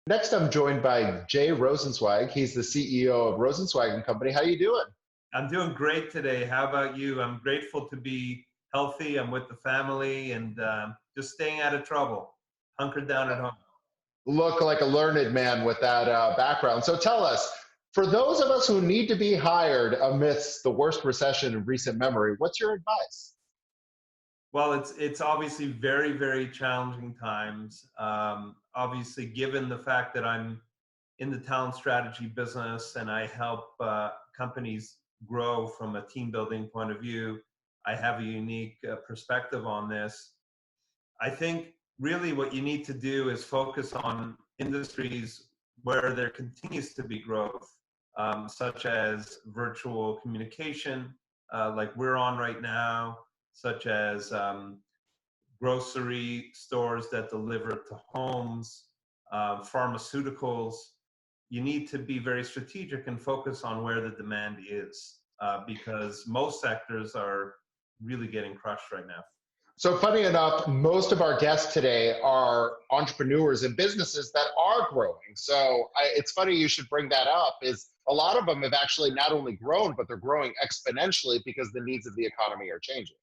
Next, I'm joined by Jay Rosenzweig. He's the CEO of Rosenzweig Company. How you doing? I'm doing great today. How about you? I'm grateful to be healthy. I'm with the family and just staying out of trouble, hunkered down at home. Look like a learned man with that background. So tell us, for those of us who need to be hired amidst the worst recession in recent memory, what's your advice? Well, it's obviously very challenging times. Obviously, given the fact that I'm in the talent strategy business and I help companies grow from a team building point of view, I have a unique perspective on this. I think really what you need to do is focus on industries where there continues to be growth, such as virtual communication, like we're on right now, such as grocery stores that deliver to homes, pharmaceuticals. You need to be very strategic and focus on where the demand is, because most sectors are really getting crushed right now. So funny enough, most of our guests today are entrepreneurs and businesses that are growing. It's funny you should bring that up. Is a lot of them have actually not only grown, but they're growing exponentially because the needs of the economy are changing.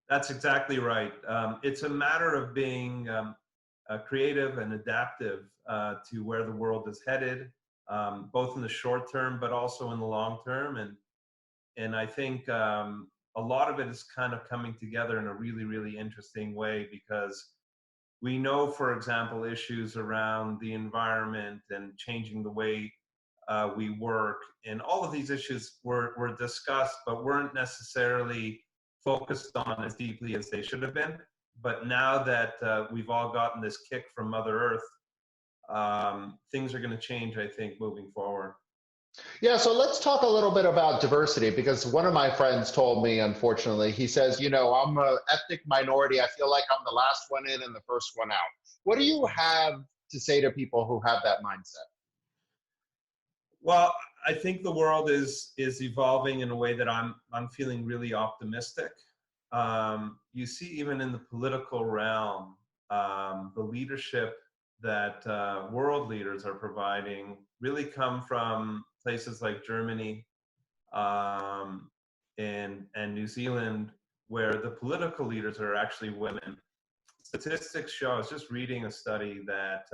That's exactly right. It's a matter of being creative and adaptive to where the world is headed, both in the short term, but also in the long term. And I think a lot of it is kind of coming together in a really interesting way because we know, for example, issues around the environment and changing the way we work. And all of these issues were discussed, but weren't necessarily focused on as deeply as they should have been. But now that we've all gotten this kick from Mother Earth, things are going to change, I think, moving forward. Yeah, so let's talk a little bit about diversity because one of my friends told me, unfortunately, he says, I'm an ethnic minority. I feel like I'm the last one in and the first one out. What do you have to say to people who have that mindset? Well, I think the world is evolving in a way that I'm feeling really optimistic. You see, even in the political realm, the leadership that world leaders are providing really come from places like Germany and New Zealand, where the political leaders are actually women. Statistics show, I was just reading a study that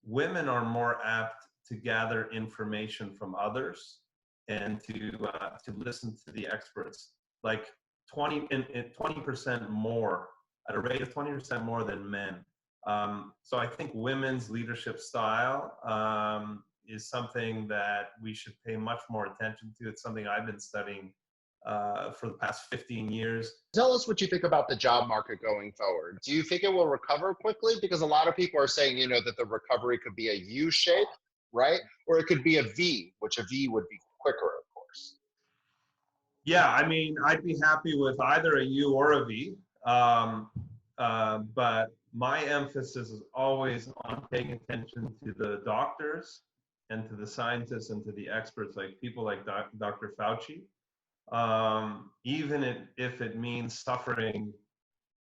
women are more apt to gather information from others and to listen to the experts, like 20% more, at a rate of 20% more than men. So I think women's leadership style is something that we should pay much more attention to. It's something I've been studying for the past 15 years. Tell us what you think about the job market going forward. Do you think it will recover quickly? Because a lot of people are saying, that the recovery could be a U shape, right? Or it could be a V, which a V would be quicker, of course. Yeah, I mean, I'd be happy with either a U or a V. But my emphasis is always on paying attention to the doctors and to the scientists and to the experts, like people like Dr. Fauci, even if it means suffering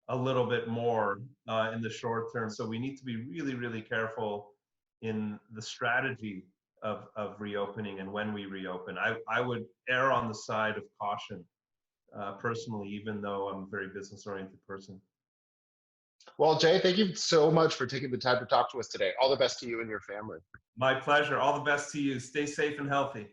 a little bit more in the short term. So we need to be really careful in the strategy of reopening and when we reopen. I would err on the side of caution personally, even though I'm a very business-oriented person. Well, Jay, thank you so much for taking the time to talk to us today. All the best to you and your family. My pleasure. All the best to you. Stay safe and healthy.